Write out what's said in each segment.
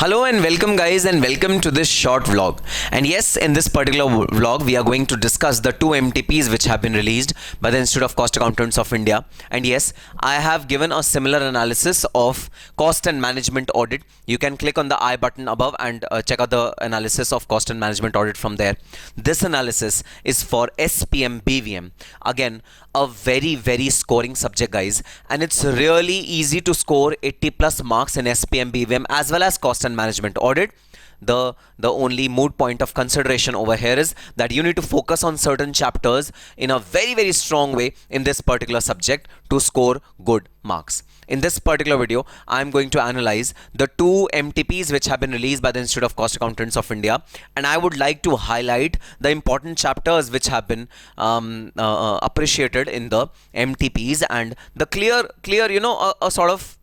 Hello and welcome guys, and welcome to this short vlog. And yes, in this particular vlog we are going to discuss the two MTPs which have been released by the Institute of Cost Accountants of India. And yes, I have given a similar analysis of cost and management audit. You can click on the I button above and check out the analysis of cost and management audit from there. This analysis is for SPM BVM. Again, a very scoring subject guys, and it's really easy to score 80 plus marks in SPM BVM as well as cost and management audit. The only moot point of consideration over here is that you need to focus on certain chapters in a very strong way in this particular subject to score good marks. In this particular video, I am going to analyze the two MTPs which have been released by the Institute of Cost Accountants of India, and I would like to highlight the important chapters which have been appreciated in the MTPs and the clear a sort of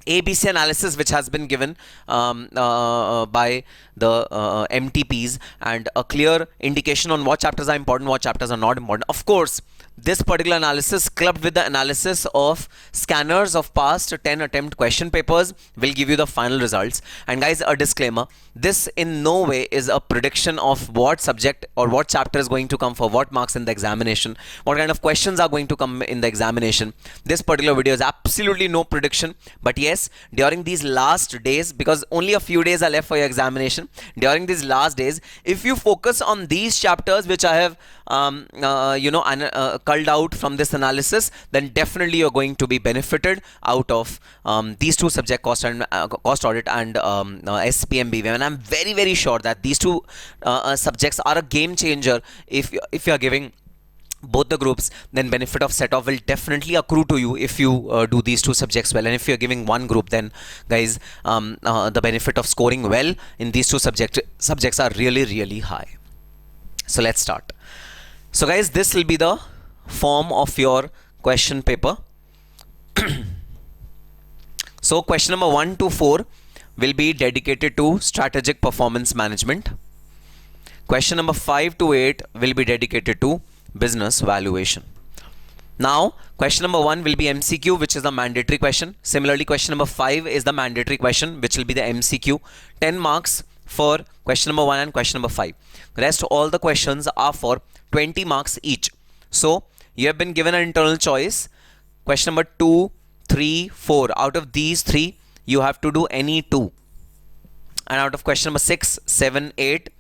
ABC analysis which has been given by the MTPs, and a clear indication on what chapters are important, what chapters are not important. Of course, this particular analysis clubbed with the analysis of scanners of past 10 attempt question papers will give you the final results. And guys, a disclaimer, this in no way is a prediction of what subject or what chapter is going to come for what marks in the examination, what kind of questions are going to come in the examination. This particular video is absolutely no prediction, but yes, during these last days, because only a few days are left for your examination, during these last days, if you focus on these chapters which I have culled out from this analysis, then definitely you're going to be benefited out of these two subject, cost audit and SPM BVM. And I'm very sure that these two subjects are a game changer. If you're giving both the groups, then benefit of set off will definitely accrue to you if you do these two subjects well. And if you're giving one group, then guys, the benefit of scoring well in these two subjects are really high. So let's start. So guys, this will be the form of your question paper. So question number 1 to 4 will be dedicated to strategic performance management. Question number 5 to 8 will be dedicated to business valuation. Now, question number 1 will be MCQ, which is the mandatory question. Similarly, question number 5 is the mandatory question, which will be the MCQ. 10 marks for question number 1 and question number 5. Rest all the questions are for 20 marks each. So, you have been given an internal choice. Question number 2, 3, 4. Out of these 3, you have to do any 2. And out of question number 6, 7, 8,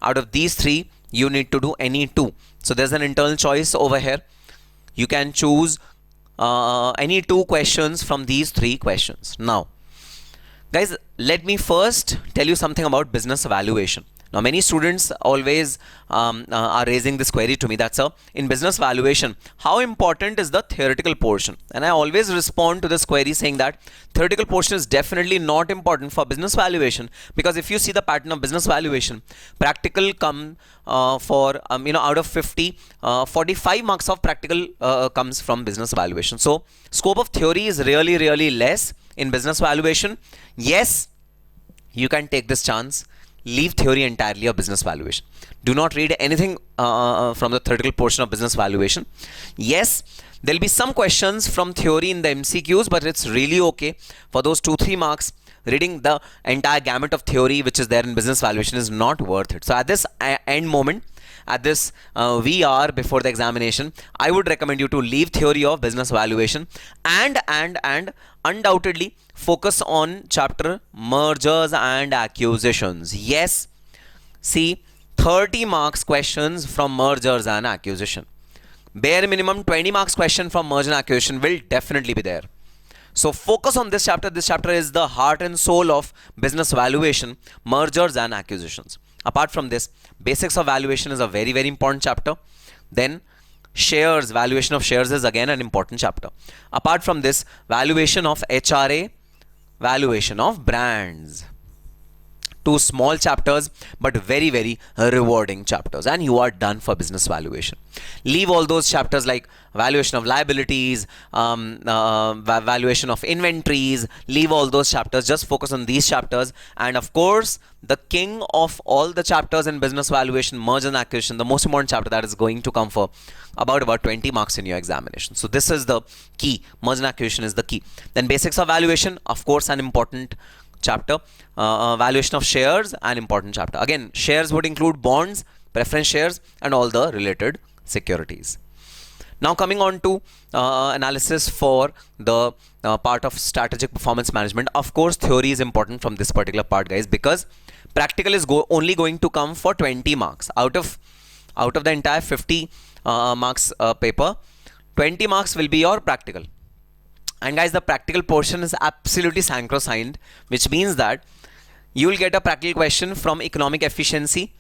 out of these 3, you need to do any 2. So there's an internal choice over here. You can choose any 2 questions from these 3 questions. Now, guys, let me first tell you something about business valuation. Now, many students always are raising this query to me, that sir, in business valuation, how important is the theoretical portion? And I always respond to this query saying that theoretical portion is definitely not important for business valuation, because if you see the pattern of business valuation, practical come for out of 50, 45 marks of practical comes from business valuation. So scope of theory is really less in business valuation. Yes, you can take this chance. Leave theory entirely of business valuation. Do not read anything from the theoretical portion of business valuation. Yes, there will be some questions from theory in the MCQs, but it's really okay. For those 2-3 marks, reading the entire gamut of theory which is there in business valuation is not worth it. So at this end moment, at this VR before the examination, I would recommend you to leave theory of business valuation and undoubtedly focus on chapter mergers and acquisitions. Yes, see 30 marks questions from mergers and acquisition. Bare minimum 20 marks question from merger and acquisition will definitely be there. So focus on this chapter. This chapter is the heart and soul of business valuation, mergers and acquisitions. Apart from this, basics of valuation is a very important chapter. Then shares, valuation of shares is again an important chapter. Apart from this, valuation of HRA, valuation of brands. 2 small chapters, but very rewarding chapters, and you are done for business valuation. Leave all those chapters like valuation of liabilities, valuation of inventories. Leave all those chapters. Just focus on these chapters. And of course, the king of all the chapters in business valuation, merger and acquisition, the most important chapter that is going to come for about 20 marks in your examination. So this is the key. Merger and acquisition is the key. Then basics of valuation, of course, an important chapter. Valuation of shares, an important chapter. Again, shares would include bonds, preference shares, and all the related securities. Now coming on to analysis for the part of strategic performance management. Of course, theory is important from this particular part, guys, because practical is only going to come for 20 marks out of the entire 50 marks paper. 20 marks will be your practical. And guys, the practical portion is absolutely sacrosanct, which means that you will get a practical question from economic efficiency,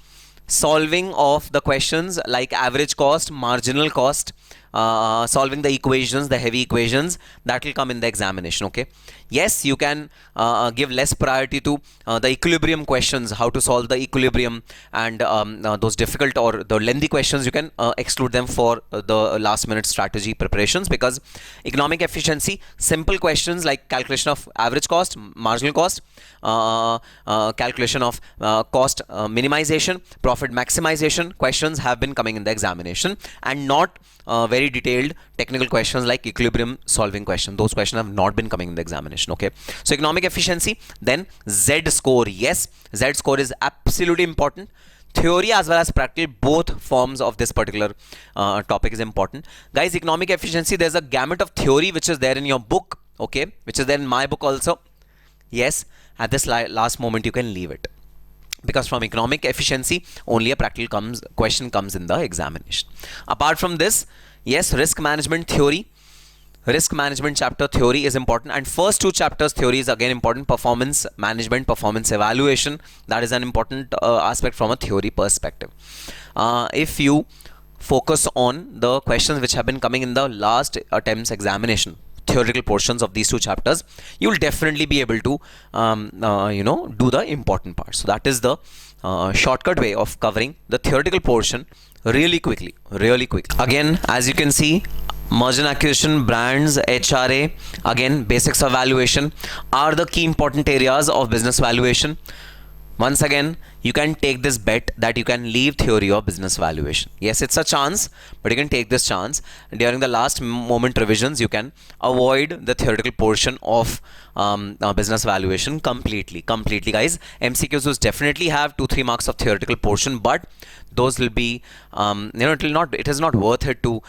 solving of the questions like average cost, marginal cost, solving the equations, the heavy equations that will come in the examination. Okay, yes, you can give less priority to the equilibrium questions, how to solve the equilibrium, and those difficult or the lengthy questions you can exclude them for the last minute strategy preparations, because economic efficiency, simple questions like calculation of average cost, marginal cost, calculation of cost minimization, profit maximization questions have been coming in the examination, and not very detailed technical questions like equilibrium solving question. Those questions have not been coming in the examination. Okay, so economic efficiency, then Z score. Yes, Z score is absolutely important. Theory as well as practical, both forms of this particular topic is important. Guys, economic efficiency, there's a gamut of theory which is there in your book, okay, which is there in my book also. Yes, at this last moment you can leave it, because from economic efficiency only a practical question comes in the examination. Apart from this, yes, risk management theory, risk management chapter theory is important, and first two chapters theory is again important. Performance management, performance evaluation, that is an important aspect from a theory perspective. If you focus on the questions which have been coming in the last attempts examination, theoretical portions of these two chapters, you will definitely be able to do the important part. So that is the shortcut way of covering the theoretical portion really quickly. Again, as you can see, merger and acquisition, brands, HRA, again basics of valuation are the key important areas of business valuation. Once again, you can take this bet that you can leave theory or business valuation. Yes, it's a chance, but you can take this chance. During the last moment revisions, you can avoid the theoretical portion of business valuation completely, guys. MCQs will definitely have 2-3 marks of theoretical portion, but those will be, it is not worth it to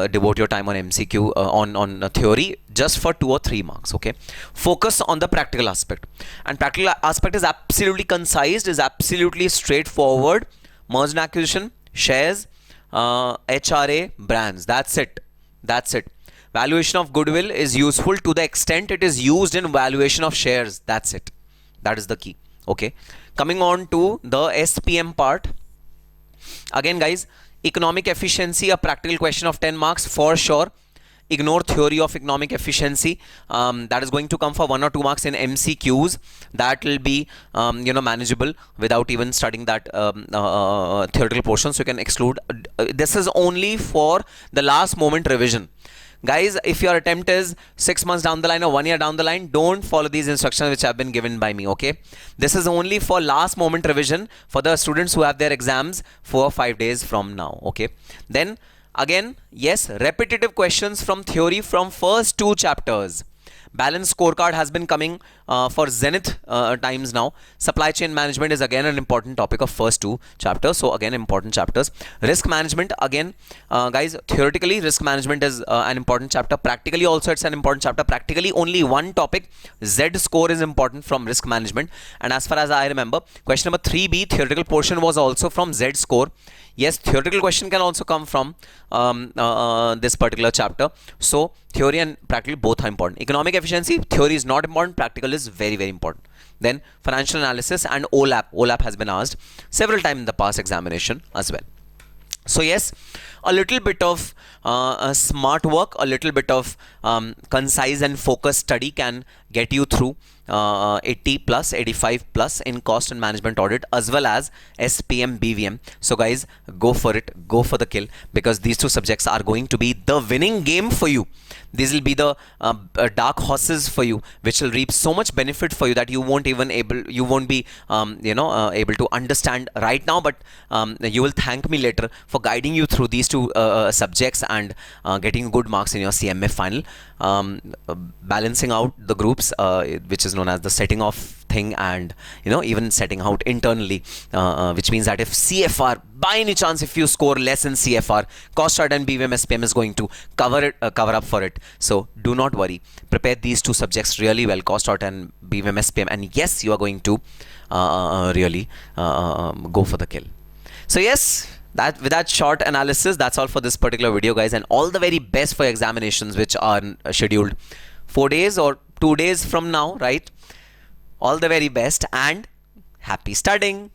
devote your time on MCQ, on theory just for 2 or 3 marks. Okay, focus on the practical aspect, and practical aspect is absolutely concise, is absolutely straightforward. Merger and acquisition, shares, HRA, brands. That's it. Valuation of goodwill is useful to the extent it is used in valuation of shares. That's it. That is the key. Okay, coming on to the SPM part. Again, guys, economic efficiency, a practical question of 10 marks for sure. Ignore theory of economic efficiency. That is going to come for 1 or 2 marks in MCQs. That will be manageable without even studying that theoretical portion, so you can exclude. This is only for the last moment revision. Guys, if your attempt is 6 months down the line or 1 year down the line, don't follow these instructions which have been given by me. Okay, this is only for last moment revision for the students who have their exams 4 or 5 days from now. Okay, then again, yes, repetitive questions from theory from first 2 chapters. Balance scorecard has been coming for Zenith times now. Supply chain management is again an important topic of first 2 chapters. So again, important chapters. Risk management, again, guys, theoretically risk management is an important chapter. Practically also it's an important chapter. Practically only one topic, Z score, is important from risk management. And as far as I remember, question number 3B, theoretical portion, was also from Z score. Yes, theoretical question can also come from this particular chapter. So theory and practical both are important. Economic efficiency, theory is not important, practical is very, very important. Then financial analysis and OLAP has been asked several times in the past examination as well. So yes, a little bit of smart work, a little bit of concise and focused study can get you through 80 plus, 85 plus in cost and management audit as well as SPM BVM. So guys, go for it, go for the kill, because these 2 subjects are going to be the winning game for you. These will be the dark horses for you, which will reap so much benefit for you that you won't be able to understand right now, but you will thank me later for guiding you through these 2 subjects and getting good marks in your CMA final, balancing out the groups, which is known as the setting off thing, and even setting out internally, which means that if CFR, by any chance, if you score less in CFR, cost chart and BVM SPM is going to cover up for it. So do not worry. Prepare these two subjects really well, cost chart and BVM SPM, and yes, you are going to really go for the kill. So yes, with that short analysis, that's all for this particular video, guys, and all the very best for examinations which are scheduled 4 days or 2 days from now, right? All the very best and happy studying.